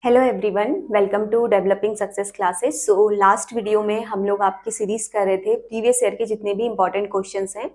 Hello everyone, welcome to developing success classes. So last video में हम लोग आपकी सीरीज कर रहे थे प्रीवियस ईयर के जितने भी इंपॉर्टेंट क्वेश्चंस हैं।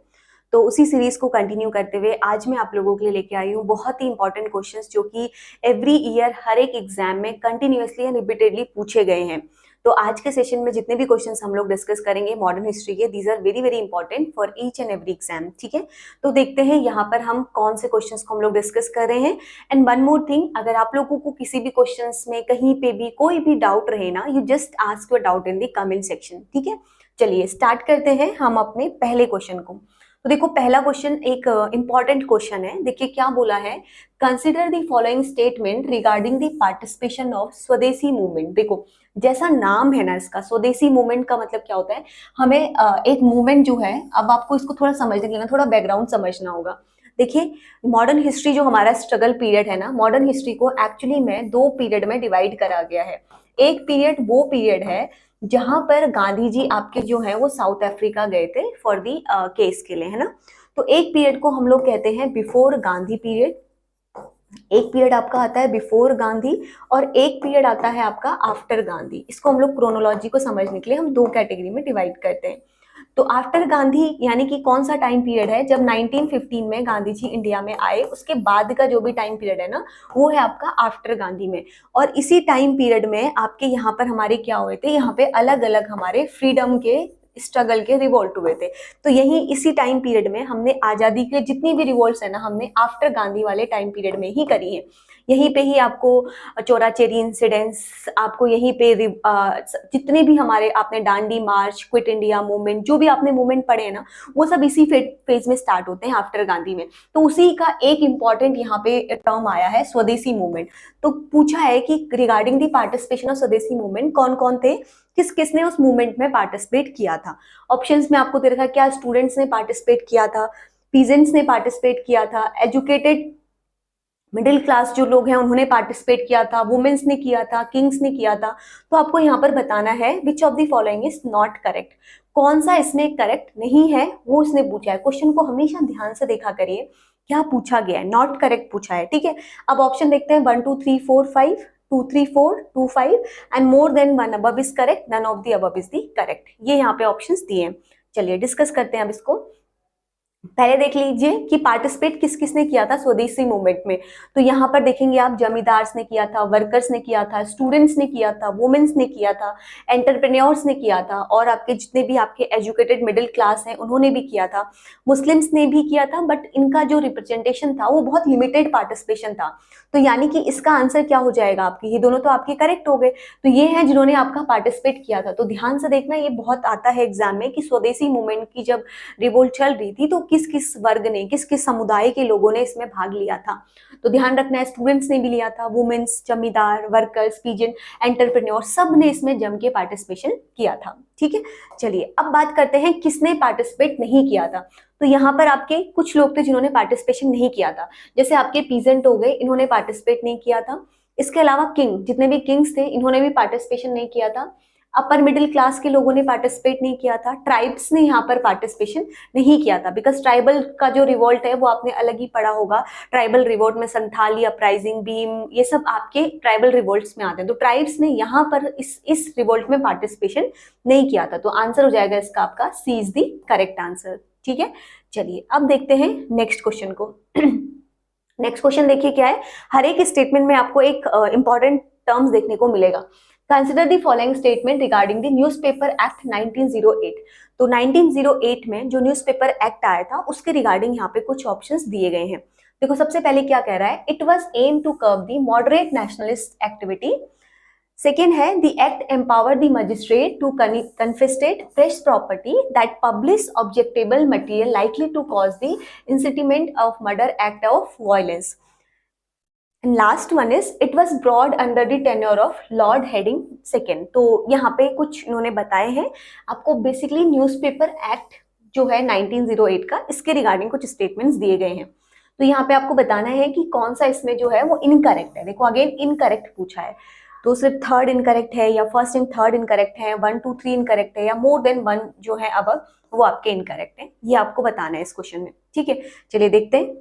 तो उसी सीरीज को कंटिन्यू करते हुए आज मैं आप लोगों के लिए लेके आई हूँ बहुत ही इंपॉर्टेंट क्वेश्चंस जो कि एवरी ईयर हर एक एग्जाम में कंटिन्यूअसली एंड रिपीटेडली पूछे गए हैं। तो आज के सेशन में जितने भी क्वेश्चंस हम लोग डिस्कस करेंगे मॉडर्न हिस्ट्री के, these are very very important for each and every exam. ठीक है, तो देखते हैं यहाँ पर हम कौन से क्वेश्चंस को हम लोग डिस्कस कर रहे हैं। एंड वन मोर थिंग, अगर आप लोगों को किसी भी क्वेश्चंस में कहीं पे भी कोई भी डाउट रहे ना, you just ask your doubt in the comment section. ठीक है, चलिए स्टार्ट करते हैं हम अपने पहले क्वेश्चन को। तो देखो, पहला क्वेश्चन एक इंपॉर्टेंट क्वेश्चन है। देखिए क्या बोला है, consider the following statement regarding the participation of स्वदेशी मूवमेंट। देखो जैसा नाम है ना इसका, स्वदेशी मूवमेंट का मतलब क्या होता है, हमें एक मूवमेंट जो है, अब आपको इसको थोड़ा समझने के लिए ना थोड़ा बैकग्राउंड समझना होगा। देखिए मॉडर्न हिस्ट्री जो हमारा स्ट्रगल पीरियड है ना, मॉडर्न हिस्ट्री को एक्चुअली में दो पीरियड में डिवाइड करा गया है। एक पीरियड वो पीरियड है जहां पर गांधी जी आपके जो है वो साउथ अफ्रीका गए थे फॉर दी केस के लिए, है ना। तो एक पीरियड को हम लोग कहते हैं बिफोर गांधी पीरियड, एक पीरियड आपका आता है बिफोर गांधी और एक पीरियड आता है आपका आफ्टर गांधी। इसको हम लोग क्रोनोलॉजी को समझने के लिए हम दो कैटेगरी में डिवाइड करते हैं। तो आफ्टर गांधी यानी कि कौन सा टाइम पीरियड है, जब 1915 में गांधी जी इंडिया में आए, उसके बाद का जो भी टाइम पीरियड है ना, वो है आपका आफ्टर गांधी में। और इसी टाइम पीरियड में आपके यहाँ पर हमारे क्या हुए थे, यहाँ पे अलग अलग हमारे फ्रीडम के स्ट्रगल के रिवोल्ट हुए थे। तो यही इसी टाइम पीरियड में हमने आजादी के जितनी भी रिवोल्ट्स है ना, हमने आफ्टर गांधी वाले टाइम पीरियड में ही करी है। यहीं पे ही आपको चौराचेरी इंसिडेंट्स, आपको यहीं पे जितने भी हमारे आपने डांडी मार्च, क्विट इंडिया मूवमेंट, जो भी आपने मूवमेंट पढ़े हैं ना, वो सब इसी फेज में स्टार्ट होते हैं आफ्टर गांधी में। तो उसी का एक इंपॉर्टेंट यहाँ पे टर्म आया है स्वदेशी मूवमेंट। तो पूछा है कि रिगार्डिंग दी पार्टिसिपेशन ऑफ स्वदेशी मूवमेंट कौन कौन थे, किस किसने उस मूवमेंट में पार्टिसिपेट किया था। ऑप्शंस में आपको दे रखा है, क्या स्टूडेंट्स ने पार्टिसिपेट किया था, पीजेंट्स ने पार्टिसिपेट किया था, एजुकेटेड मिडिल क्लास जो लोग हैं उन्होंने पार्टिसिपेट किया था, वुमेन्स ने किया था, किंग्स ने किया था। तो आपको यहाँ पर बताना है विच of the following is not correct, कौन सा इसमें करेक्ट नहीं है, वो इसने पूछा है। क्वेश्चन को हमेशा ध्यान से देखा करिए, क्या पूछा गया है, नॉट करेक्ट पूछा है। ठीक है, अब ऑप्शन देखते हैं, 1 2 3 4 5, 2 3 4 2 5 and more than one above is correct, none of the above is the correct. ये यहाँ पे ऑप्शंस दिए हैं। चलिए डिस्कस करते हैं अब इसको। पहले देख लीजिए कि पार्टिसिपेट किस किसने किया था स्वदेशी मूवमेंट में। तो यहाँ पर देखेंगे आप, जमींदार्स ने किया था, वर्कर्स ने किया था, स्टूडेंट्स ने किया था, वुमेन्स ने किया था, एंटरप्रेन्योर्स ने किया था, और आपके जितने भी आपके एजुकेटेड मिडिल क्लास हैं उन्होंने भी किया था, मुस्लिम्स ने भी किया था, बट इनका जो रिप्रेजेंटेशन था वो बहुत लिमिटेड पार्टिसिपेशन था। तो यानी कि इसका आंसर क्या हो जाएगा आपकी, ये दोनों तो आपके करेक्ट हो गए। तो ये है जिन्होंने आपका पार्टिसिपेट किया था। तो ध्यान से देखना, ये बहुत आता है एग्जाम में कि स्वदेशी मूवमेंट की जब रिवोल्ट चल रही थी तो किस किस वर्ग ने, किस किस समुदाय के लोगों ने इसमें भाग लिया था। तो ध्यान रखना है, स्टूडेंट्स ने भी लिया था, वुमेन्स, जमींदार, वर्कर्स, पीजेंट, एंटरप्रेन्योर, सब ने इसमें जम के पार्टिसिपेशन किया था। ठीक है, चलिए अब बात करते हैं किसने पार्टिसिपेट नहीं किया था। तो यहाँ पर आपके कुछ लोग थे जिन्होंने पार्टिसिपेशन नहीं किया था, जैसे आपके पीजेंट हो गए, इन्होंने पार्टिसिपेट नहीं किया था। इसके अलावा किंग, जितने भी किंग्स थे इन्होंने भी पार्टिसिपेशन नहीं किया था। अपर मिडिल क्लास के लोगों ने पार्टिसिपेट नहीं किया था। ट्राइब्स ने यहाँ पर पार्टिसिपेशन नहीं किया था, बिकॉज ट्राइबल का जो रिवोल्ट है वो आपने अलग ही पढ़ा होगा। ट्राइबल रिवोल्ट में संथाली अपराइजिंग, भीम, ये सब आपके ट्राइबल रिवोल्ट्स में आते हैं। तो ट्राइब्स ने यहाँ पर इस रिवोल्ट में पार्टिसिपेशन नहीं किया था। तो आंसर हो जाएगा इसका आपका सी इज द करेक्ट आंसर। ठीक है, चलिए अब देखते हैं नेक्स्ट क्वेश्चन को। नेक्स्ट क्वेश्चन देखिए क्या है, हर एक स्टेटमेंट में आपको एक इंपॉर्टेंट टर्म्स देखने को मिलेगा। Consider the following statement regarding the newspaper act 1908। तो 1908 में जो न्यूज़पेपर एक्ट आया था उसके रिगार्डिंग यहाँ पे कुछ ऑप्शंस दिए गए हैं। देखो सबसे पहले क्या कह रहा है, it was aim to curb the moderate nationalist activity. Second है, the act empower the magistrate to confiscate press property that publish objectionable material likely to cause the incitement of murder act of violence. And last one is it was brought under the tenure of Lord Heading II। तो यहाँ पे कुछ इन्होंने बताए हैं आपको, basically newspaper act जो है 1908 का, इसके रिगार्डिंग कुछ स्टेटमेंट्स दिए गए हैं। तो यहाँ पे आपको बताना है कि कौन सा इसमें जो है वो इनकरेक्ट है। देखो अगेन इनकरेक्ट पूछा है, तो सिर्फ थर्ड इनकरेक्ट है या फर्स्ट एंड थर्ड इनकरेक्ट है, 1 2 3 इनकरेक्ट है, या मोर देन वन जो है अब वो आपके इनकरेक्ट है, ये आपको बताना है इस क्वेश्चन में। ठीक है, चलिए देखते हैं।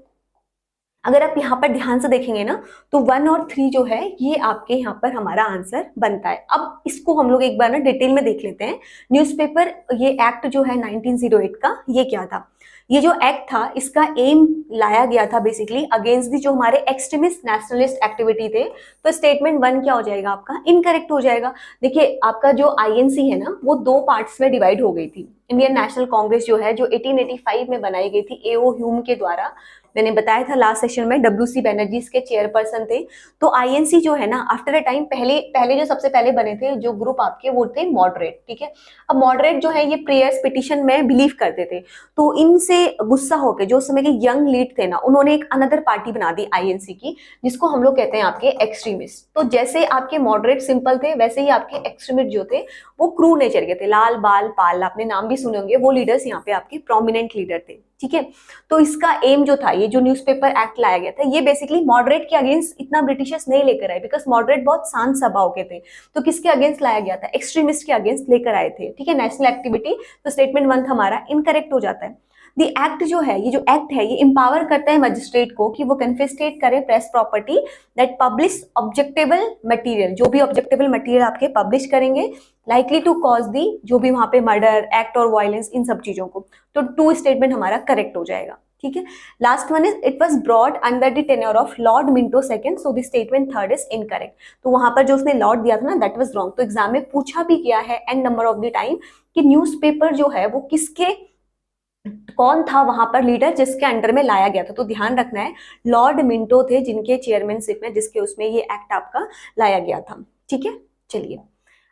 अगर आप यहाँ पर ध्यान से देखेंगे ना तो 1 और 3 जो है ये आपके यहाँ पर हमारा आंसर बनता है। अब इसको हम लोग एक बार ना डिटेल में देख लेते हैं। न्यूज़पेपर ये एक्ट जो है 1908 का, ये क्या था? ये जो एक्ट था इसका एम लाया गया था बेसिकली अगेंस्ट दी जो हमारे एक्सट्रीमिस्ट नेशनलिस्ट एक्टिविटी थे। तो स्टेटमेंट 1 क्या हो जाएगा आपका? इनकरेक्ट हो जाएगा। देखिए आपका जो आईएनसी है ना वो 2 पार्ट्स में डिवाइड हो गई थी। इंडियन नेशनल कांग्रेस जो है जो 1885 में बनाई गई थी एओ ह्यूम के द्वारा, मैंने बताया था लास्ट सेशन में, डब्ल्यूसी बनर्जी इसके चेयरपर्सन थे। तो आईएनसी जो है ना आफ्टर अ टाइम पहले पहले जो सबसे पहले बने थे जो ग्रुप आपके वो थे मॉडरेट, ठीक है। अब मॉडरेट जो है ये प्रेयर्स पिटिशन में बिलीव करते थे। तो इनसे गुस्सा होकर जो उस समय के यंग लीड थे ना उन्होंने एक अनदर पार्टी बना दी आईएनसी की, जिसको हम लोग कहते हैं आपके एक्सट्रीमिस्ट। तो जैसे आपके मॉडरेट सिंपल थे वैसे ही आपके एक्सट्रीमिस्ट जो थे वो क्रू नेचर के थे। लाल बाल पाल आपने नाम भी सुने होंगे, वो लीडर्स यहाँ पे आपके प्रोमिनेंट लीडर थे, ठीक है। तो इसका एम जो था ये जो न्यूज़पेपर एक्ट लाया गया था ये बेसिकली मॉडरेट के अगेंस्ट इतना ब्रिटिशर्स नहीं लेकर आए, बिकॉज मॉडरेट बहुत शांत स्वभाव के थे। तो किसके अगेंस्ट लाया गया था? एक्सट्रीमिस्ट के अगेंस्ट लेकर आए थे, ठीक है, नेशनल एक्टिविटी। तो स्टेटमेंट 1 हमारा इनकरेक्ट हो जाता है। द एक्ट जो है ये जो एक्ट है ये इंपावर करता है मजिस्ट्रेट को कि वो कन्फिस्केट करे press property that publish objectionable material, जो भी ऑब्जेक्टेबल मटेरियल आपके पब्लिश करेंगे लाइकली टू कॉज दी जो भी वहां पे मर्डर एक्ट और वायलेंस इन सब चीजों को। तो 2 स्टेटमेंट हमारा करेक्ट हो जाएगा, ठीक है। Last one is it was brought under the tenure of Lord Minto second, so the statement 3 is incorrect. तो वहां पर जो उसने लॉर्ड दिया था ना दैट वाज रॉन्ग। तो एग्जाम में पूछा भी गया है and number of the time कि न्यूज़पेपर जो है वो किसके कौन था वहां पर लीडर जिसके अंडर में लाया गया था। तो ध्यान रखना है लॉर्ड मिंटो थे जिनके चेयरमैनशिप में जिसके उसमें ये एक्ट आपका लाया गया था, ठीक है। चलिए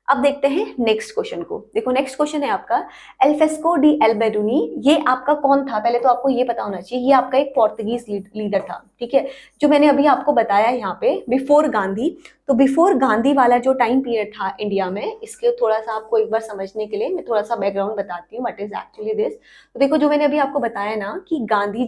अब देखते हैं नेक्स्ट क्वेश्चन को। देखो नेक्स्ट क्वेश्चन है आपका एल्फ्रेस्को डी एल्बेरुनी। ये आपका कौन था? पहले तो आपको ये पता होना चाहिए ये आपका एक पोर्तुगीज लीडर था, ठीक है, जो मैंने अभी आपको बताया यहाँ पे बिफोर गांधी। तो बिफोर गांधी वाला जो टाइम पीरियड था इंडिया में, इसके थोड़ा सा आपको एक बार समझने के लिए मैं थोड़ा सा बैकग्राउंड बताती हूँ व्हाट इज एक्चुअली दिस। तो देखो जो मैंने अभी आपको बताया ना कि गांधी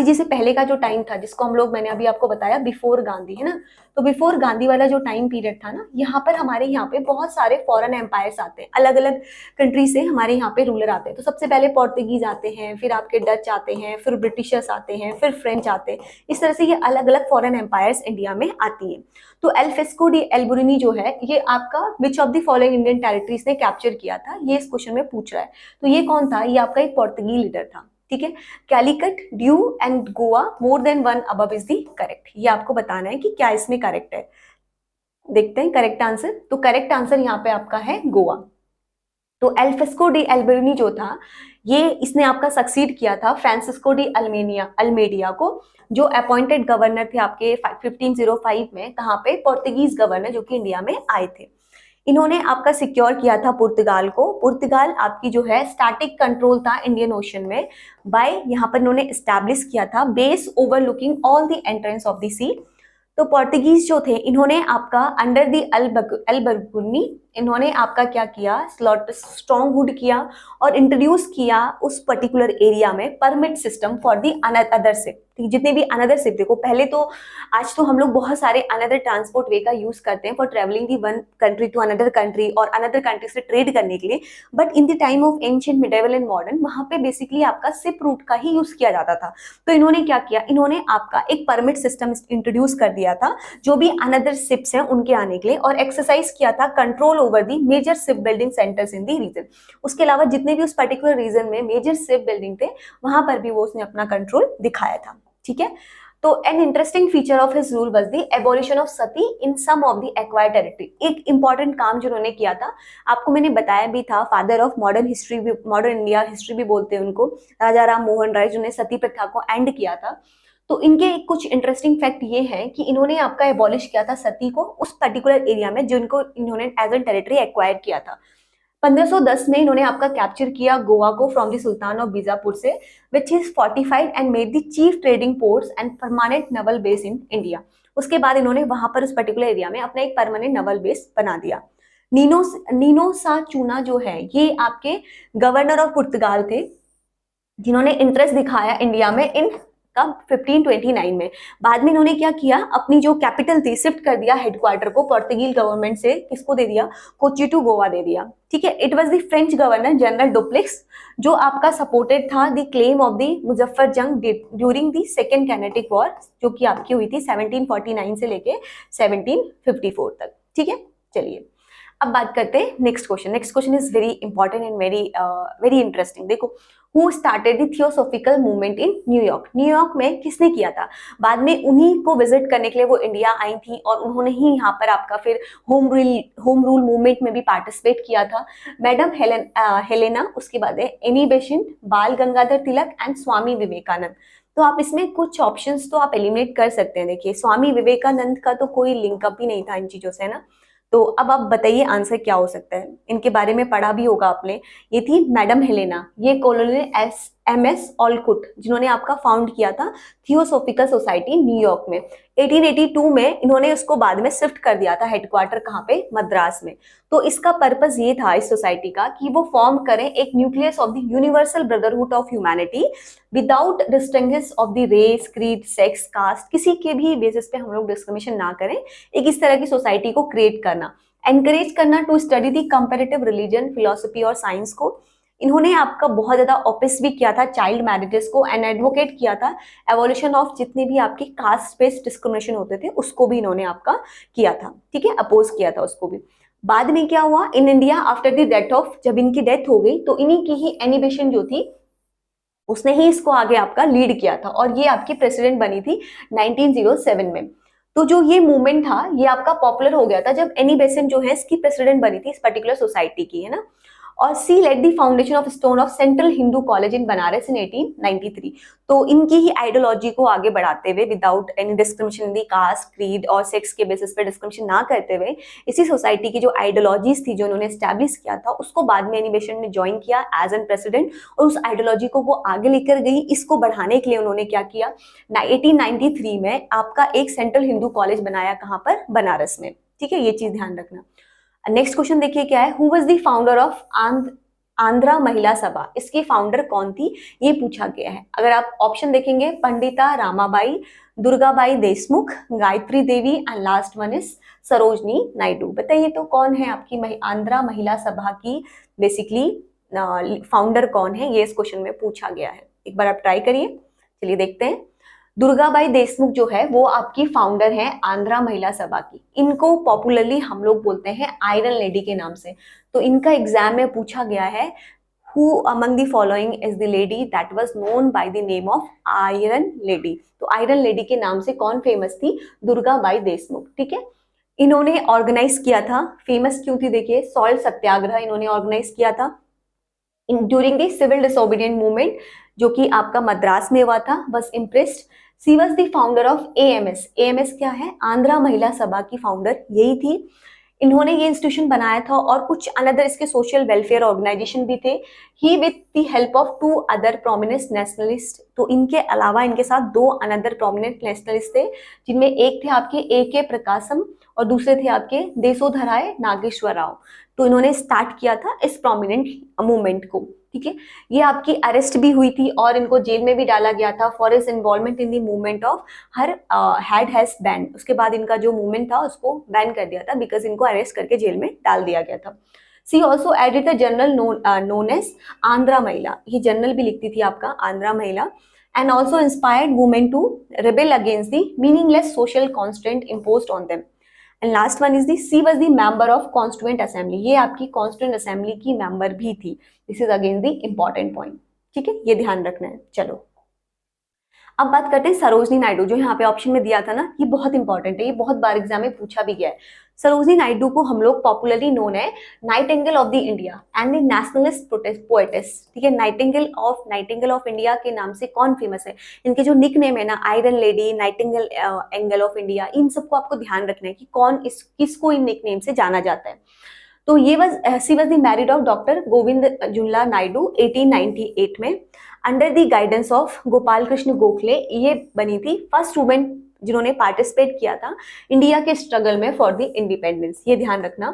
जी से पहले का जो टाइम था जिसको हम लोग मैंने अभी आपको बताया बिफोर गांधी, है ना। तो बिफोर गांधी वाला जो टाइम पीरियड था ना यहाँ पर हमारे यहाँ पे बहुत सारे फॉरेन एम्पायर्स आते हैं, अलग अलग कंट्री से हमारे यहाँ पे रूलर आते हैं। तो सबसे पहले पोर्तुगीज आते हैं, फिर आपके डच आते हैं, फिर ब्रिटिशर्स आते हैं, फिर फ्रेंच आते हैं। इस तरह से ये अलग अलग फॉरेन एम्पायर्स इंडिया में आती है। तो एल्फ्रेस्को डी एल्बुर्नी जो है ये आपका विच of the following Indian territories ने कैप्चर किया था, ये इस क्वेश्चन में पूछ रहा है। तो ये कौन था? ये आपका एक पोर्तुगीज लीडर था, ठीक है। Calicut, due and Goa more than 1 above is the correct. ये आपको बताना है कि क्या इसमें करेक्ट है। देखते हैं करेक्ट आंसर। तो करेक्ट आंसर यहाँ पे आपका है गोवा। तो एल्फ्रेस्को डी एल्बेरुनी जो था ये इसने आपका सक्सीड किया था फ्रांसिस्को डी अल्मेडिया को, जो अपॉइंटेड गवर्नर थे आपके 1505 में, कहाँ पे? पोर्तुगीज गवर्नर जो कि इंडिया में आए थे। इन्होंने आपका सिक्योर किया था पुर्तगाल को। पुर्तगाल आपकी जो है स्टैटिक कंट्रोल था इंडियन ओशन में बाय यहाँ पर इन्होंने एस्टैब्लिश किया था base overlooking all the entrance of the sea. तो पोर्तुगीज जो थे इन्होंने आपका अंडर दी अल्बुर्नी इन्होंने आपका क्या किया? स्ट्रॉन्ग हुड किया और इंट्रोड्यूस किया उस पर्टिकुलर एरिया में permit system for the another ship. जितने भी अनदर शिप, देखो पहले तो आज तो हम लोग बहुत सारे अनदर ट्रांसपोर्ट वे का यूज करते हैं for travelling the one country to another country और अनदर कंट्री से ट्रेड करने के लिए, but in the time of ancient medieval and modern वहां पे बेसिकली आपका शिप रूट का ही यूज किया जाता था। तो इन्होंने क्या किया? इन्होंने आपका एक परमिट सिस्टम इंट्रोड्यूस कर दिया था जो भी अनदर शिप्स हैं उनके आने के लिए, और एक्सरसाइज किया था control over the major ship building centres in the region. उसके अलावा जितने भी उस पर्टिकुलर रीजन में मेजर शिप बिल्डिंग थे वहां पर भी वो उसने अपना कंट्रोल दिखाया था, ठीक है। तो an interesting feature of his rule was the abolition of sati in some of the acquired territory. एक इंपॉर्टेंट काम जो उन्होंने किया था आपको मैंने बताया भी था, फादर ऑफ मॉडर्न हिस्ट्री भी, मॉडर्न इंडिया हिस्ट्री भी बोलते हैं उनको, राजा राम मोहन राय जिन्होंने सती प्रथा को एंड किया था। तो इनके कुछ इंटरेस्टिंग फैक्ट ये हैं कि इन्होंने आपका एबॉलिश किया था सती को उस पर्टिकुलर एरिया में जिनको इन्होंने एज एन टेरिटरी एक्वायर किया था। 1510 में इन्होंने आपका कैप्चर किया गोवा को from the sultan of Bijapur से, which is fortified and made the chief trading ports and permanent naval base in India. उसके बाद इन्होंने वहां पर उस पर्टिकुलर एरिया में अपना एक परमानेंट नवल बेस बना दिया। नीनो सा चूना जो है ये आपके गवर्नर ऑफ पुर्तगाल थे जिन्होंने इंटरेस्ट दिखाया इंडिया में इन कब? 1529 में। बाद में इन्होंने क्या किया, अपनी जो कैपिटल थी शिफ्ट कर दिया हेडक्वार्टर को पोर्तुगीज गवर्नमेंट से, किसको दे दिया? कोच्चि टू गोवा दे दिया। ठीक है, it was the French governor general Dupleix जो आपका सपोर्टेड था the claim of the Muzaffar Jung during the second Carnatic war, जो कि आपकी हुई थी 1749 से लेके 1754 तक। ठीक है, चलिए अब बात करते हैं next question. Next question is very important and very interesting. देखो, who started the theosophical movement in New York? New York में किसने किया था? बाद में उन्हीं को विजिट करने के लिए वो इंडिया आई थी और उन्होंने ही यहाँ पर आपका फिर होम रूल मूवमेंट में भी पार्टिसिपेट किया था। मैडम हेलेना, उसके बाद है एनी बेसेंट, बाल गंगाधर तिलक एंड स्वामी विवेकानंद। तो आप इसमें कुछ ऑप्शंस तो आप एलिमिनेट कर सकते हैं। देखिए, स्वामी विवेकानंद का तो कोई लिंकअप ही नहीं था इन चीजों से, है ना। तो अब आप बताइए आंसर क्या हो सकता है? इनके बारे में पढ़ा भी होगा आपने। ये थी मैडम हेलेना, ये कॉलोनियल MS ऑलकुट, जिन्होंने आपका फाउंड किया था थियोसॉफिकल सोसाइटी न्यूयॉर्क में। 1882 में इन्होंने उसको बाद में शिफ्ट कर दिया था हेडक्वार्टर, कहाँ पे? मद्रास में। तो इसका पर्पस ये था इस सोसाइटी का कि वो फॉर्म करें एक nucleus of the universal brotherhood of humanity without distinguish of the race, creed, sex, caste, किसी के भी बेसिस पे हम लोग डिस्क्रिमिनेशन ना करें। एक इस तरह की सोसाइटी को क्रिएट करना, एनकरेज करना to study the comparative religion, philosophy और साइंस को। इन्होंने आपका बहुत ज्यादा ऑपिस भी किया था चाइल्ड मैरिजेस को, एंड एडवोकेट किया था एवोल्यूशन ऑफ जितने भी आपके कास्ट बेस्ड डिस्क्रिमिनेशन होते थे उसको भी इन्होंने आपका किया था। ठीक है, अपोज किया था उसको भी। बाद में क्या हुआ in India after the death of, जब इनकी डेथ हो गई तो इन्हीं की ही एनी बेसेंट जो थी उसने ही इसको आगे आपका लीड किया था और ये आपकी प्रेसिडेंट बनी थी 1907 में। तो जो ये मूवमेंट था ये आपका पॉपुलर हो गया था जब एनी बेसेंट जो है इसकी प्रेसिडेंट बनी थी इस पर्टिकुलर सोसाइटी की, है ना। और she laid the foundation of stone of central Hindu college in Banaras in 1893। तो इनकी ही आइडियोलॉजी को आगे बढ़ाते हुए without any discrimination the caste, creed और सेक्स के बेसिस पे डिस्क्रिमिनेशन ना करते हुए इसी सोसाइटी की जो आइडियोलॉजीज थी जो उन्होंने एस्टैब्लिश किया था उसको बाद में एनी बेसेंट ने ज्वाइन किया एज एन प्रेसिडेंट और उस आइडियोलॉजी को वो आगे लेकर गई। इसको बढ़ाने के लिए उन्होंने क्या किया 1893 में आपका एक सेंट्रल हिंदू कॉलेज बनाया, कहाँ पर? बनारस में। ठीक है, ये चीज ध्यान रखना। नेक्स्ट क्वेश्चन देखिए क्या है, who was the founder of Andhra महिला सभा? इसकी फाउंडर कौन थी ये पूछा गया है। अगर आप ऑप्शन देखेंगे Pandita Ramabai, Durgabai Deshmukh, Gayatri Devi and last one is Sarojini Naidu. बताइए तो कौन है आपकी आंध्रा महिला सभा की बेसिकली फाउंडर कौन है, ये इस क्वेश्चन में पूछा गया है। एक बार आप ट्राई करिए। चलिए देखते हैं। दुर्गाबाई देशमुख जो है वो आपकी फाउंडर है आंध्रा महिला सभा की। इनको पॉपुलरली हम लोग बोलते हैं आयरन लेडी के नाम से। तो इनका एग्जाम में पूछा गया है who among the following is the lady that was known by the name of iron lady. तो आयरन लेडी के नाम से कौन फेमस थी? दुर्गाबाई देशमुख। ठीक है, इन्होंने ऑर्गेनाइज किया था, फेमस क्यों थी? देखिए, सॉल्ट सत्याग्रह इन्होंने ऑर्गेनाइज किया था during the civil disobedient movement जो कि आपका मद्रास में हुआ था। बस इम्प्रेस्ड। She was the founder of AMS। AMS क्या है? आंध्रा महिला सभा की फाउंडर यही थी। इन्होंने ये इंस्टीट्यूशन बनाया था और कुछ अनदर इसके सोशल वेलफेयर ऑर्गेनाइजेशन भी थे। He with the help of 2 other prominent nationalist. तो इनके अलावा इनके साथ 2 अनदर प्रोमिनेंट नेशनलिस्ट थे जिनमें एक थे आपके AK प्रकाशम और दूसरे थे आपके देशोधराय नागेश्वर राव। तो इन्होंने स्टार्ट किया था इस प्रोमिनेंट मूवमेंट को। ठीक है, ये आपकी अरेस्ट भी हुई थी और इनको जेल में भी डाला गया था for is involvement in the movement of her had has ban. उसके बाद इनका जो मूवमेंट था उसको बैन कर दिया था बिकॉज इनको अरेस्ट करके जेल में डाल दिया गया था। She also edited the journal known as Andhra Mahila. ये जर्नल भी लिखती थी आपका Andhra Mahila and also inspired women to rebel against the meaningless social constant imposed on them. And last one is the she was the member of constituent assembly. ये आपकी constituent assembly की मेंबर भी थी। This is again the important point. ठीक है, ये ध्यान रखना है। चलो अब बात करते हैं सरोजनी नायडू, जो यहाँ पे ऑप्शन में दिया था ना, ये बहुत इंपॉर्टेंट है, ये बहुत बार एग्जाम में पूछा भी गया है। सरोजनी नायडू को हम लोग पॉपुलरली नोन है Nightingale of the India and the nationalist poetess. ठीक है, नाइटिंगेल ऑफ इंडिया के नाम से कौन फेमस है? इनके जो निक नेम है ना, iron lady, nightingale angle of India, इन सबको आपको ध्यान रखना है कि कौन किसको इन निक नेम से जाना जाता है। तो ये she was the married of doctor Govind Julla Naidu 1898 में under the guidance of Gopal Krishna Gokhale. ये बनी थी फर्स्ट वुमेन जिन्होंने पार्टिसिपेट किया था इंडिया के स्ट्रगल में फॉर द इंडिपेंडेंस। ये ध्यान रखना,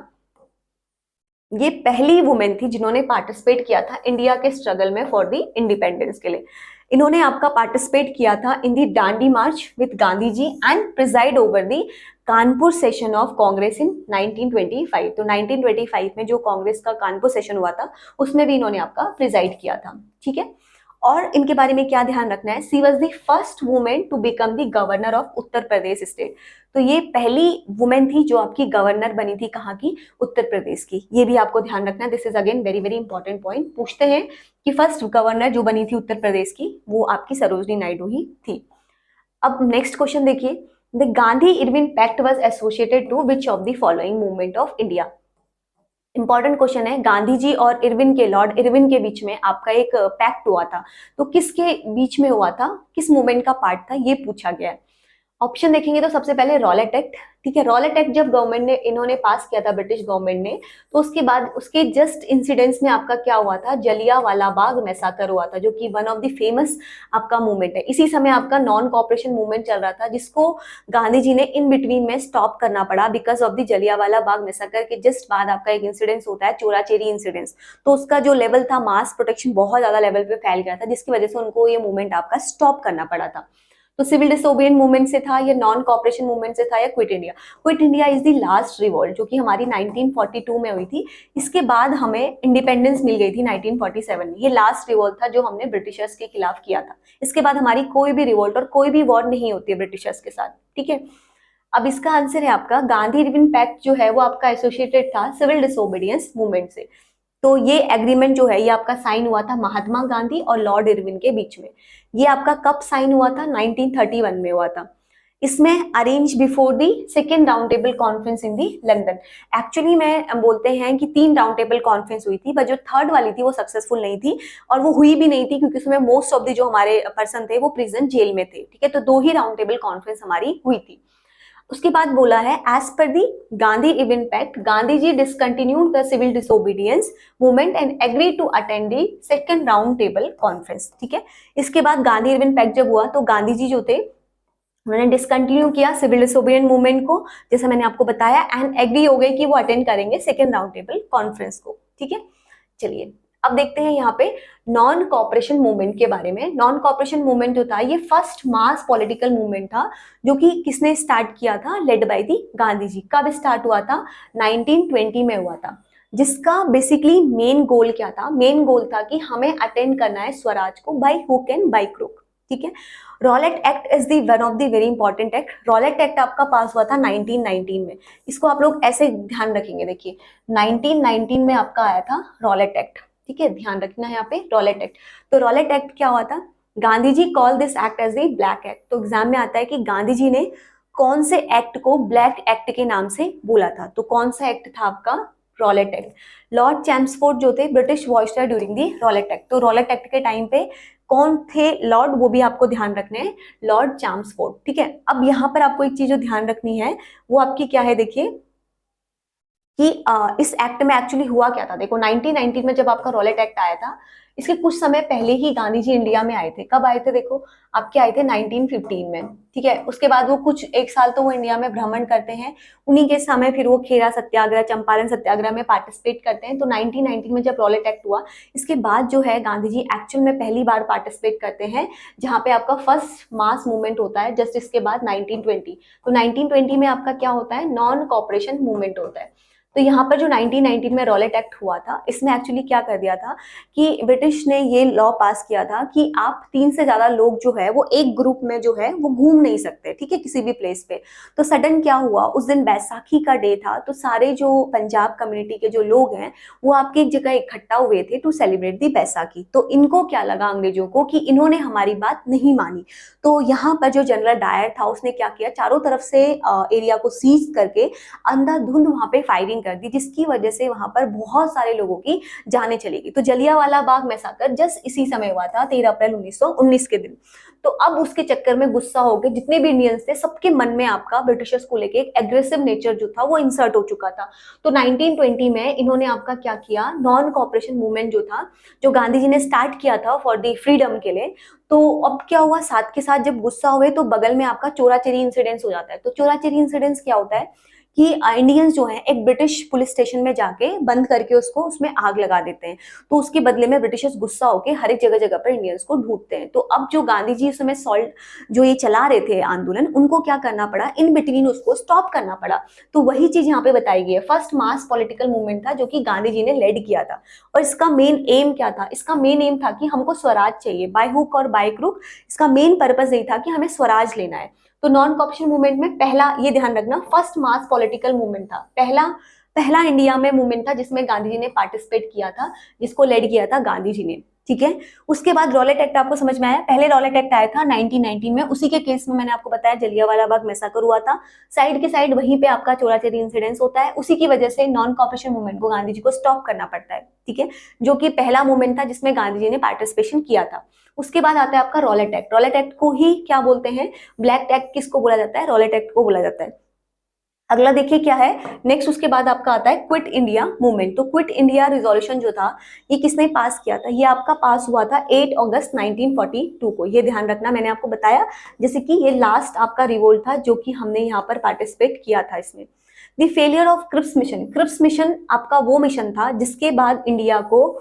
ये पहली वुमेन थी जिन्होंने पार्टिसिपेट किया था इंडिया के स्ट्रगल में फॉर द इंडिपेंडेंस के लिए। इन्होंने आपका पार्टिसिपेट किया था in the Dandi march with Gandhi ji and presided over the Kanpur session of Congress in 1925। तो 1925 में जो कांग्रेस का कानपुर सेशन हुआ था उसमें भी इन्होंने आपका प्रिजाइड किया था, ठीक है। और इनके बारे में क्या ध्यान रखना है, she was the first women to become the governor of Uttar Pradesh state. तो ये पहली वुमेन थी जो आपकी गवर्नर बनी थी, कहाँ की, उत्तर प्रदेश की। ये भी आपको ध्यान रखना है, this is again very very important point. पूछते हैं कि फर्स्ट गवर्नर जो बनी थी उत्तर प्रदेश की वो आपकी सरोजनी नायडू ही थी। अब नेक्स्ट क्वेश्चन देखिए, the Gandhi Irwin pact was associated to which of the following movement of India. Important question है, गांधी जी और इरविन के, लॉर्ड इरविन के बीच में आपका एक पैक्ट हुआ था, तो किसके बीच में हुआ था, किस मूवमेंट का पार्ट था, ये पूछा गया है। ऑप्शन देखेंगे तो सबसे पहले रॉलेट एक्ट, ठीक है। रॉलेट एक्ट जब गवर्नमेंट ने, इन्होंने पास किया था, ब्रिटिश गवर्नमेंट ने, तो उसके बाद उसके जस्ट इंसिडेंट्स में आपका क्या हुआ था, जलियांवाला बाग मैसाकर हुआ था, जो कि वन ऑफ द फेमस आपका मूवमेंट है। इसी समय आपका नॉन कॉपरेशन मूवमेंट चल रहा था, जिसको गांधी जी ने इन बिटवीन में स्टॉप करना पड़ा because of the Jallianwala Bagh मैसाकर के जस्ट बाद आपका एक इंसिडेंस होता है, चोराचेरी इंसिडेंस। तो उसका जो लेवल था, मास प्रोटेक्शन बहुत ज्यादा लेवल पे फैल गया था, जिसकी वजह से उनको ये मूवमेंट आपका स्टॉप करना पड़ा था। तो सिविल डिसोबीडिएंट मूवमेंट से था, या नॉन कॉपरेशन मूवमेंट से था, या quit India. Quit India is the last revolt जो कि हमारी 1942 में हुई थी। इसके बाद हमें इंडिपेंडेंस मिल गई थी 1947 में। ये लास्ट रिवॉल्ट था जो हमने ब्रिटिशर्स के खिलाफ किया था। इसके बाद हमारी कोई भी रिवॉल्ट और कोई भी वॉर नहीं होती है ब्रिटिशर्स के साथ, ठीक है। अब इसका आंसर है आपका गांधी इरविन पैक्ट जो है वो आपका एसोसिएटेड था सिविल डिसोबीडियंस मूवमेंट से। तो ये एग्रीमेंट जो है ये आपका साइन हुआ था महात्मा गांधी और लॉर्ड इरविन के बीच में। ये आपका कब साइन हुआ था, 1931 में हुआ था। इसमें arrange before the second round table conference in the London. Actually में बोलते हैं कि 3 राउंड टेबल कॉन्फ्रेंस हुई थी, बट जो थर्ड वाली थी वो सक्सेसफुल नहीं थी, और वो हुई भी नहीं थी क्योंकि उसमें मोस्ट ऑफ द जो हमारे पर्सन थे वो प्रिजन जेल में थे, ठीक है। तो 2 ही राउंड टेबल कॉन्फ्रेंस हमारी हुई थी। उसके बाद बोला है एज पर the Gandhi Irwin pact Gandhi ji discontinued the civil disobedience movement and agree to attend the second round table conference, ठीक है। इसके बाद गांधी इरविन पैक्ट जब हुआ तो गांधी जी जो थे उन्होंने डिसकंटिन्यू किया सिविल डिसोबीडियंट मूवमेंट को, जैसा मैंने आपको बताया, एंड एग्री हो गए कि वो अटेंड करेंगे सेकंड राउंड टेबल कॉन्फ्रेंस को, ठीक है। चलिए अब देखते हैं यहाँ पे नॉन कॉपरेशन मूवमेंट के बारे में। नॉन कॉपरेशन मूवमेंट जो था ये फर्स्ट मास पॉलिटिकल मूवमेंट था जो कि किसने स्टार्ट किया था, led by the Gandhi ji. कब स्टार्ट हुआ था, 1920 में हुआ था। जिसका बेसिकली मेन गोल क्या था, मेन गोल था कि हमें अटेंड करना है स्वराज को by hook and by crook, ठीक है। Rowlatt act is the one of the very important act. Rowlatt act आपका पास हुआ था 1919 में। इसको आप लोग ऐसे ध्यान रखेंगे, देखिए 1919 में आपका आया था रॉलेट एक्ट, ठीक है, ध्यान रखना है यहाँ पे रॉलेट एक्ट। तो रॉलेट एक्ट क्या हुआ था, Gandhi ji call this act as the black act. तो एग्जाम में आता है कि गांधी जी ने कौन से एक्ट को ब्लैक एक्ट के नाम से बोला था। तो कौन सा एक्ट था आपका, रॉलेट एक्ट। लॉर्ड चैम्सफोर्ड जो थे British viceroy during the Rowlatt act. तो रॉलेट एक्ट के टाइम पे कौन थे लॉर्ड, वो भी आपको ध्यान रखने हैं, लॉर्ड चैम्सफोर्ड, ठीक है। अब यहाँ पर आपको एक चीज जो ध्यान रखनी है वो आपकी क्या है, देखिए कि इस एक्ट में एक्चुअली हुआ क्या था। देखो 1919 में जब आपका रॉलेट एक्ट आया था, इसके कुछ समय पहले ही गांधी जी इंडिया में आए थे। कब आए थे, देखो आपके आए थे 1915 में, ठीक है। उसके बाद वो कुछ 1 साल तो वो इंडिया में भ्रमण करते हैं, उन्हीं के समय फिर वो खेरा सत्याग्रह, चंपारण सत्याग्रह में पार्टिसिपेट करते हैं। तो 1919 में जब रॉलेट एक्ट हुआ, इसके बाद जो है गांधी जी एक्चुअल में पहली बार पार्टिसिपेट करते हैं, जहाँ पे आपका फर्स्ट मास मूवमेंट होता है जस्ट इसके बाद 1920। तो 1920 में आपका क्या होता है, नॉन कॉपरेशन मूवमेंट होता है। तो यहाँ पर जो 1919 में रॉलेट एक्ट हुआ था, इसमें एक्चुअली क्या कर दिया था कि ब्रिटिश ने ये लॉ पास किया था कि आप 3 से ज्यादा लोग जो है वो एक ग्रुप में जो है वो घूम नहीं सकते, ठीक है, किसी भी प्लेस पे। तो सडन क्या हुआ, उस दिन बैसाखी का डे था, तो सारे जो पंजाब कम्युनिटी के जो लोग हैं वो आपकी एक जगह इकट्ठा हुए थे टू सेलिब्रेट दी बैसाखी। तो इनको क्या लगा अंग्रेजों को कि इन्होंने हमारी बात नहीं मानी। तो यहाँ पर जो जनरल डायर था उसने क्या किया, चारों तरफ से एरिया को सीज करके अंधाधुंध वहां पे फायरिंग कर दी, जिसकी वजह से वहां पर बहुत सारे लोगों की जानें चली गई। तो जलियांवाला बाग मैसाकर जस्ट इसी समय हुआ था, 13 अप्रैल 1919 के दिन। तो अब उसके चक्कर में गुस्सा हो गए जितने भी इंडियंस थे, सबके मन में आपका ब्रिटिशर्स को लेके एक एग्रेसिव नेचर जो था वो इंसर्ट हो चुका था। तो 1920 में इन्होंने आपका क्या किया, नॉन कॉपरेशन मूवमेंट जो था, जो गांधी जी ने स्टार्ट किया था फॉर द फ्रीडम के लिए, तो अब क्या हुआ, साथ के साथ जब गुस्सा हुए तो बगल में आपका चोराचेरी इंसिडेंस हो जाता है। तो चोराचेरी इंसिडेंस क्या होता है कि इंडियंस जो हैं एक ब्रिटिश पुलिस स्टेशन में जाके बंद करके उसको उसमें आग लगा देते हैं। तो उसके बदले में ब्रिटिशर्स गुस्सा होकर हर एक जगह जगह पर इंडियंस को ढूंढते हैं। तो अब जो गांधी जी उस समय सॉल्ट जो ये चला रहे थे आंदोलन, उनको क्या करना पड़ा, इन बिटवीन उसको स्टॉप करना पड़ा। तो वही चीज यहाँ पे बताई गई है। फर्स्ट मास पॉलिटिकल मूवमेंट था जो कि गांधी जी ने लेड किया था। और इसका मेन एम क्या था, इसका मेन एम था कि हमको स्वराज चाहिए, बाय हुक और बाय क्रुक। इसका मेन पर्पस यही था कि हमें स्वराज लेना है। तो नॉन कॉर्पोरेशन मूवमेंट में पहला, ये ध्यान रखना, फर्स्ट मास पॉलिटिकल मूवमेंट था, पहला पहला इंडिया में मूवमेंट था जिसमें गांधी जी ने पार्टिसिपेट किया था, जिसको लेड किया था गांधी जी ने। ठीक है। उसके बाद रॉलेट एक्ट आपको समझ में आया। पहले रॉलेट एक्ट आया था 1919 में, उसी के केस में मैंने आपको बताया जलियांवाला बाग मैसाकर हुआ था। साइड के साइड वहीं पे आपका चोराचोरी इंसिडेंस होता है। उसी की वजह से नॉन कॉर्पोरेशन मूवमेंट को गांधी जी को स्टॉप करना पड़ता है। ठीक है, जो कि पहला मूवमेंट था जिसमें गांधी जी ने पार्टिसिपेशन किया था। उसके बाद आता है आपका रॉलेट एक्ट। रॉलेट एक्ट को ही क्या बोलते हैं, ब्लैक एक्ट किसको बोला जाता है, रॉलेट एक्ट को बोला जाता है। अगला देखिए क्या है नेक्स्ट। उसके बाद आपका आता है क्विट इंडिया मूवमेंट। तो क्विट इंडिया रिजोल्यूशन जो था, ये किसने पास किया था, ये आपका पास हुआ था 8 अगस्त 1942 को। ये ध्यान रखना, मैंने आपको बताया जैसे कि ये लास्ट आपका रिवोल्ट था जो कि हमने यहाँ पर पार्टिसिपेट किया था इसमें। The failure of Cripps mission. Cripps mission आपका वो मिशन था जिसके बाद इंडिया को,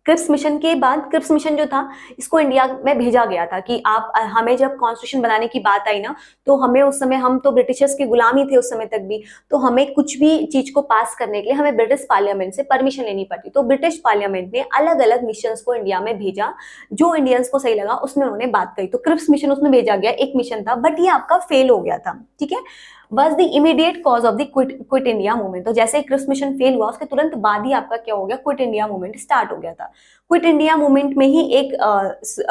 क्रिप्स मिशन के बाद, क्रिप्स मिशन जो था इसको इंडिया में भेजा गया था कि आप, हमें जब कॉन्स्टिट्यूशन बनाने की बात आई ना, तो हमें उस समय, हम तो ब्रिटिशर्स के गुलाम ही थे उस समय तक भी, तो हमें कुछ भी चीज को पास करने के लिए हमें ब्रिटिश पार्लियामेंट से परमिशन लेनी पड़ती। तो ब्रिटिश पार्लियामेंट ने अलग अलग मिशन को इंडिया में भेजा, जो इंडियंस को सही लगा उसमें उन्होंने बात कही। तो क्रिप्स मिशन उसमें भेजा गया, एक मिशन था, बट ये आपका फेल हो गया था। ठीक है, बस the immediate cause of the quit India movement. तो जैसे क्रिप्स मिशन फेल हुआ उसके तुरंत बाद ही आपका क्या हो गया, क्विट इंडिया मूवमेंट स्टार्ट हो गया था। क्विट इंडिया मूवमेंट में ही एक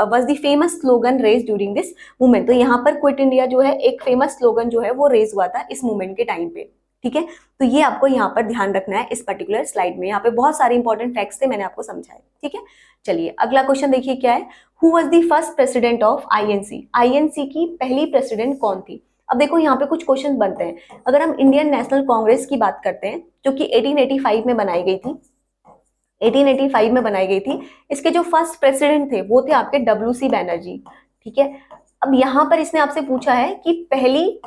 was the famous slogan raise during this movement. तो यहाँ पर क्विट इंडिया जो है एक फेमस स्लोगन जो है वो रेज हुआ था इस मूवमेंट के टाइम पे। ठीक है, तो ये आपको यहाँ पर ध्यान रखना है इस पर्टिकुलर स्लाइड में। यहाँ पे बहुत सारे इंपॉर्टेंट फैक्ट्स थे, मैंने आपको समझाए। ठीक है, चलिए अगला क्वेश्चन देखिए क्या है। Who was the first president of INC. INC की पहली प्रेसिडेंट कौन थी। अब देखो यहाँ पे कुछ क्वेश्चन बनते हैं। अगर हम इंडियन नेशनल कांग्रेस की बात करते हैं जो कि 1885 में बनाई गई थी, 1885 में बनाई गई थी, इसके जो फर्स्ट प्रेसिडेंट थे वो थे आपके डब्ल्यू.सी. बैनर्जी। ठीक है, अब यहाँ पर इसने आपसे पूछा है कि पहली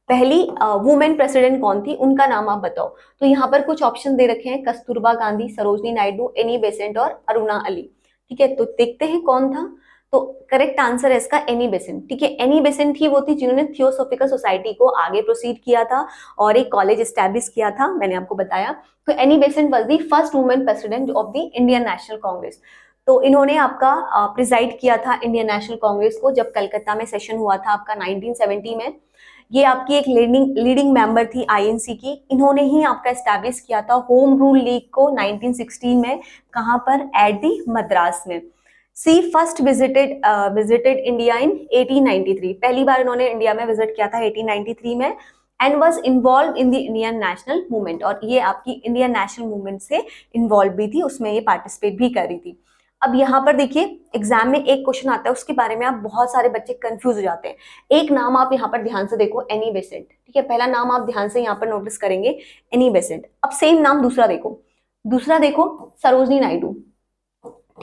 पहली वुमेन प्रेसिडेंट कौन थी, उनका नाम आप बताओ। तो यहाँ पर कुछ ऑप्शन दे रखे हैं, कस्तूरबा गांधी, सरोजनी नायडू, एनी बेसेंट और अरुणा अली। ठीक है, तो देखते हैं कौन था। तो करेक्ट आंसर है इसका एनी बेसेंट। ठीक है, एनी बेसेंट ही वो थी जिन्होंने थियोसॉफिकल सोसाइटी को आगे प्रोसीड किया था और एक कॉलेज एस्टैब्लिश किया था, मैंने आपको बताया। तो Annie Besant was the first women president of the Indian national Congress. तो इन्होंने आपका प्रिजाइड किया था इंडियन नेशनल कांग्रेस को जब कलकत्ता में सेशन हुआ था आपका 1970 में। ये आपकी एक लीडिंग मेंबर थी आईएनसी की। इन्होंने ही आपका एस्टैब्लिश किया था होम रूल लीग को 1916 में, कहां पर, एट दी मद्रास में। सी फर्स्ट विजिटेड इंडिया इन 1893। पहली बार इन्होंने इंडिया में विजिट किया था 1893 में। And was involve in the Indian national movement, और ये आपकी इंडियन नेशनल मूवमेंट से इन्वॉल्व भी थी, उसमें ये पार्टिसिपेट भी कर रही थी। अब यहाँ पर देखिए एग्जाम में एक क्वेश्चन आता है, उसके बारे में आप बहुत सारे बच्चे कंफ्यूज हो जाते हैं। एक नाम आप यहाँ पर ध्यान से देखो, एनी बेसेंट। ठीक है, पहला नाम आप ध्यान से यहाँ पर नोटिस करेंगे, एनी बेसेंट। अब सेम नाम दूसरा देखो, सरोजनी नायडू।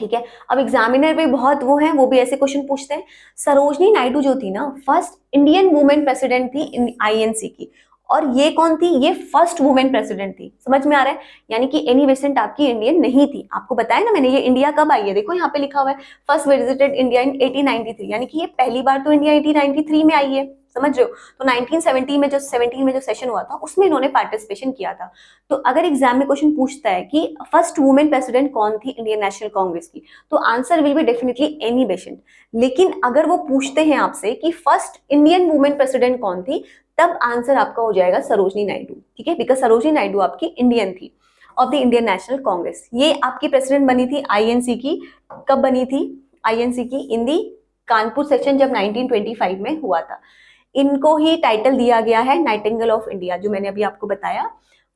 ठीक है, अब एग्जामिनर पे बहुत वो है, वो भी ऐसे क्वेश्चन पूछते हैं। सरोजनी नायडू जो थी ना, फर्स्ट इंडियन वुमेन प्रेसिडेंट थी आईएनसी की, और ये कौन थी, ये फर्स्ट वुमेन प्रेसिडेंट थी। समझ में आ रहा है, यानी कि एनी बेसेंट आपकी इंडियन नहीं थी। आपको बताया ना मैंने, ये इंडिया कब आई है, देखो यहाँ पे लिखा हुआ है फर्स्ट विजिटेड इंडिया इन 1893, यानी कि ये पहली बार तो इंडिया 1893 में आई है। समझ रहे हो, तो 1970 में जो 17 में जो सेशन हुआ था उसमें इन्होंने पार्टिसिपेशन किया था। तो अगर एग्जाम में क्वेश्चन पूछता है कि फर्स्ट वुमेन प्रेसिडेंट कौन थी इंडियन नेशनल कांग्रेस की, तो answer will be definitely Annie Besant. लेकिन अगर वो पूछते हैं आपसे कि फर्स्ट इंडियन वुमेन प्रेसिडेंट कौन थी, तब आंसर आपका हो जाएगा सरोजनी नायडू। ठीक है, बिकॉज सरोजनी नायडू आपकी इंडियन थी, of the Indian national Congress. ये आपकी प्रेसिडेंट बनी थी आईएनसी की। कब बनी थी आईएनसी की, इन दी कानपुर सेशन जब 1925 में हुआ था। इनको ही टाइटल दिया गया है नाइटिंगेल ऑफ इंडिया, जो मैंने अभी आपको बताया,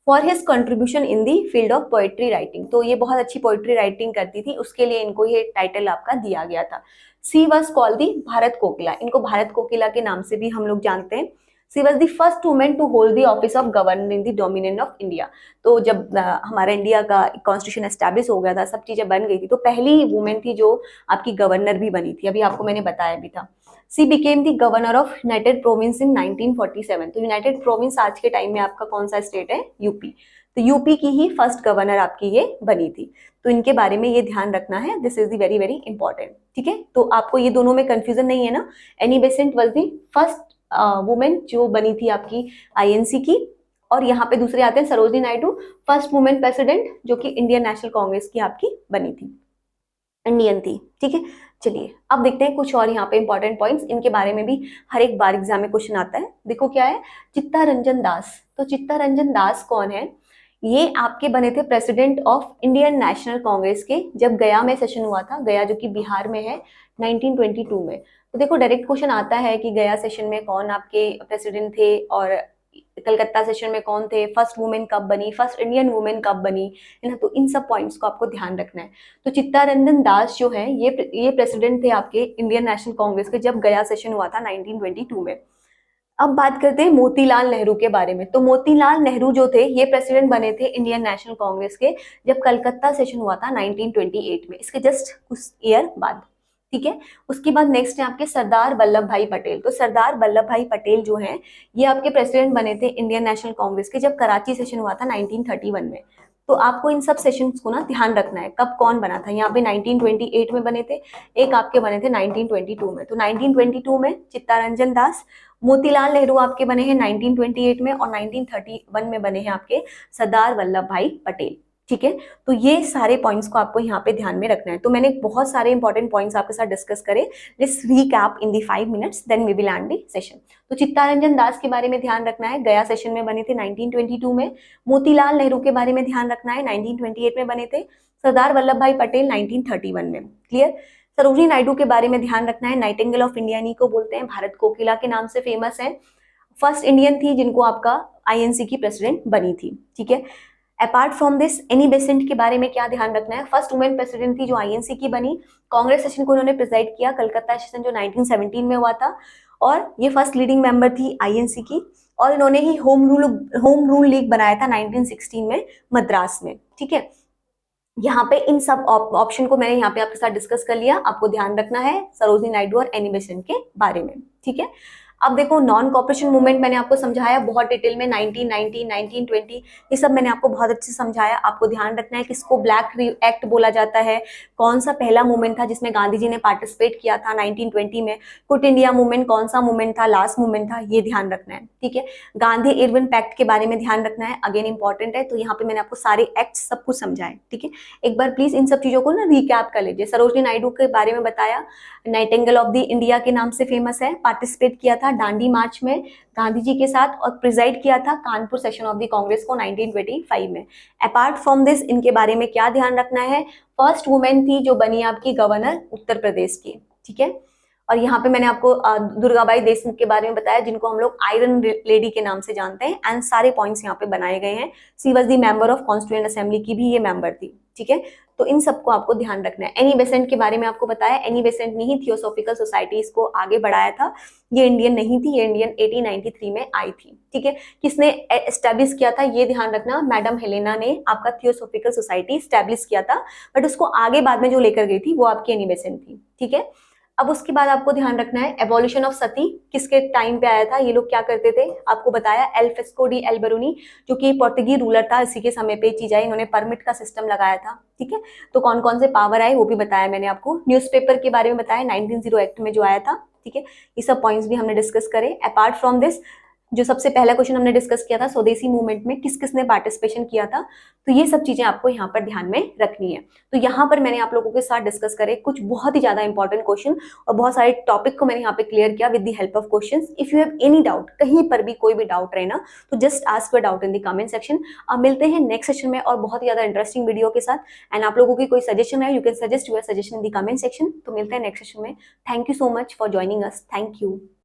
for his contribution in the field of poetry writing. तो ये बहुत अच्छी पोएट्री राइटिंग करती थी, उसके लिए इनको ये टाइटल आपका दिया गया था। सी वॉज कॉल्ड दी भारत कोकिला, इनको भारत कोकिला के नाम से भी हम लोग जानते हैं। She was the first women to hold the office of governor in the dominion of India. तो जब हमारा इंडिया का कॉन्स्टिट्यूशन एस्टैब्लिश हो गया था, सब चीजें बन गई थी, तो पहली वुमेन थी जो आपकी गवर्नर भी बनी थी, अभी आपको मैंने बताया भी था। सी became the governor of United province इन 1947। तो यूनाइटेड प्रोविंस आज के टाइम में आपका कौन सा स्टेट है? यूपी। तो यूपी की ही फर्स्ट गवर्नर आपकी ये बनी थी। तो इनके बारे में ये ध्यान रखना है, this is the very very important. ठीक है, तो आपको ये दोनों में कंफ्यूजन नहीं है ना? Annie Besant was the first women जो बनी थी आपकी आईएनसी की, और यहाँ पे दूसरे आते हैं Sarojini Naidu, first women president जो कि इंडियन नेशनल कांग्रेस की आपकी बनी थी, इंडियन थी। ठीक है, चलिए अब देखते हैं कुछ और यहाँ पे इंपॉर्टेंट पॉइंट्स, इनके बारे में भी हर एक बार एग्जाम में क्वेश्चन आता है। देखो क्या है, चित्तरंजन दास। तो चित्तरंजन दास कौन है? ये आपके बने थे president of Indian national Congress के, जब गया में सेशन हुआ था, गया जो कि बिहार में है, 1922 में। तो देखो डायरेक्ट क्वेश्चन आता है कि गया सेशन में कौन आपके प्रेसिडेंट थे, और कलकत्ता सेशन में कौन थे, फर्स्ट वुमेन कब बनी, फर्स्ट इंडियन वुमेन कब बनी, है ना? तो इन सब पॉइंट्स को आपको ध्यान रखना है। तो चित्तरंजन दास जो है ये प्रेसिडेंट थे आपके इंडियन नेशनल कांग्रेस के, जब गया सेशन हुआ था 1922 में। अब बात करते हैं मोतीलाल नेहरू के बारे में। तो मोतीलाल नेहरू जो थे ये प्रेसिडेंट बने थे इंडियन नेशनल कांग्रेस के, जब कलकत्ता सेशन हुआ था 1928 में, इसके जस्ट कुछ ईयर बाद। ठीक है, उसके बाद नेक्स्ट है आपके सरदार वल्लभ भाई पटेल। तो सरदार वल्लभ भाई पटेल जो हैं ये आपके प्रेसिडेंट बने थे इंडियन नेशनल कांग्रेस के, जब कराची सेशन हुआ था 1931 में। तो आपको इन सब सेशंस को ना ध्यान रखना है, कब कौन बना था। यहाँ पे 1928 में बने थे, एक आपके बने थे 1922 में। तो 1922 में चित्तरंजन दास, मोतीलाल नेहरू आपके बने हैं 1928 में, और 1931 में बने हैं आपके सरदार वल्लभ भाई पटेल। ठीक है, तो ये सारे पॉइंट्स को आपको यहाँ पे ध्यान में रखना है। तो मैंने बहुत सारे इंपॉर्टेंट पॉइंट्स आपके साथ डिस्कस करे, let's recap in the 5 minutes, then we will end the session. तो चित्तरंजन दास के बारे में ध्यान रखना है, गया सेशन में बने थे 1922 में। मोतीलाल नेहरू के बारे में ध्यान रखना है, 1928 में बने थे। सरदार वल्लभ भाई पटेल 1931 में। क्लियर? सरोजिनी नायडू के बारे में ध्यान रखना है, नाइटिंगेल ऑफ इंडिया इन्हीं को बोलते हैं, भारत कोकिला के नाम से फेमस है, फर्स्ट इंडियन थी जिनको आपका आईएनसी की प्रेसिडेंट बनी थी। ठीक है, apart from this Annie Besant के बारे में क्या ध्यान रखना है, फर्स्ट वुमेन प्रेसिडेंट थी जो आईएनसी की बनी, कांग्रेस सेशन को उन्होंने प्रिजाइड किया, कलकत्ता सेशन जो 1917 में हुआ था, और ये फर्स्ट लीडिंग मेंबर थी आईएनसी की, और इन्होंने ही होम रूल लीग बनाया था 1916 में मद्रास में। ठीक है, यहाँ पे इन सब ऑप्शन को मैंने यहाँ पे आपके साथ डिस्कस कर लिया, आपको ध्यान रखना है सरोजिनी नायडू और एनी बेसेंट के बारे में। ठीक है, अब देखो नॉन कॉपरेशन मूवमेंट मैंने आपको समझाया बहुत डिटेल में, 1919, 1920 ये सब मैंने आपको बहुत अच्छे से समझाया। आपको ध्यान रखना है किसको ब्लैक एक्ट बोला जाता है, कौन सा पहला मूवमेंट था जिसमें गांधी जी ने पार्टिसिपेट किया था 1920 में, क्विट इंडिया मूवमेंट कौन सा मूवमेंट था, लास्ट मूवमेंट था, ये ध्यान रखना है। ठीक है, गांधी इरविन पैक्ट के बारे में ध्यान रखना है, अगेन इंपॉर्टेंट है। तो यहाँ पे मैंने आपको सारे एक्ट सब कुछ समझाए। ठीक है, एक बार प्लीज इन सब चीजों को ना रिकैप कर लीजिए। सरोजिनी नायडू के बारे में बताया, नाइटिंगेल ऑफ द इंडिया के नाम से फेमस है, पार्टिसिपेट किया था दांडी मार्च में गांधी जी के साथ, और प्रिजाइड किया था Kanpur session of the Congress को 1925 में। अपार्ट फ्रॉम दिस इनके बारे में क्या ध्यान रखना है, फर्स्ट वुमेन थी जो बनी आपकी गवर्नर उत्तर प्रदेश की। ठीक है, और यहाँ पे मैंने आपको दुर्गाबाई देशमुख के बारे में बताया, जिनको हम लोग आयरन लेडी के नाम से जानते हैं, एंड सारे पॉइंट्स यहाँ पे बनाए गए हैं। She was the member of constituent assembly की भी ये मेंबर थी। ठीक है, तो इन सबको आपको ध्यान रखना है। एनी बेसेंट के बारे में आपको बताया, एनी बेसेंट ने ही थियोसॉफिकल सोसाइटी इसको आगे बढ़ाया था, ये इंडियन नहीं थी, ये इंडियन 1893 में आई थी। ठीक है, किसने एस्टेब्लिश किया था ये ध्यान रखना, मैडम हेलेना ने आपका थियोसॉफिकल सोसाइटी एस्टेब्लिश किया था, बट उसको आगे बाद में जो लेकर गई थी वो आपकी एनी बेसेंट थी। ठीक है, अब उसके बाद आपको ध्यान रखना है एबॉलिशन ऑफ सती किसके टाइम पे आया था, ये लोग क्या करते थे आपको बताया, एल्फ्रेस्को डी एल्बरूनी जो कि पोर्तुगीज रूलर था, इसी के समय पे चीज आई, इन्होंने परमिट का सिस्टम लगाया था। ठीक है, तो कौन कौन से पावर आए वो भी बताया मैंने आपको, न्यूज़पेपर के बारे में बताया 1900 एक्ट में जो आया था। ठीक है, ये सब पॉइंट्स भी हमने डिस्कस करे। अपार्ट फ्रॉम दिस जो सबसे पहला क्वेश्चन हमने डिस्कस किया था, स्वदेशी मूवमेंट में किस किसने पार्टिसिपेशन किया था, तो ये सब चीजें आपको यहाँ पर ध्यान में रखनी है। तो यहाँ पर मैंने आप लोगों के साथ डिस्कस करे कुछ बहुत ही ज्यादा इंपॉर्टेंट क्वेश्चन, और बहुत सारे टॉपिक को मैंने यहाँ पे क्लियर किया with the help of questions. If you have any doubt, कहीं पर भी कोई भी डाउट रहे ना, तो just ask your doubt in the comment section. अब मिलते हैं नेक्स्ट सेशन में और बहुत ही ज्यादा इंटरेस्टिंग वीडियो के साथ, एंड आप लोगों की कोई सजेशन है, you can suggest your suggestion in the comment section. तो मिलते हैं नेक्स्ट सेशन में। Thank you so much for joining us, thank you.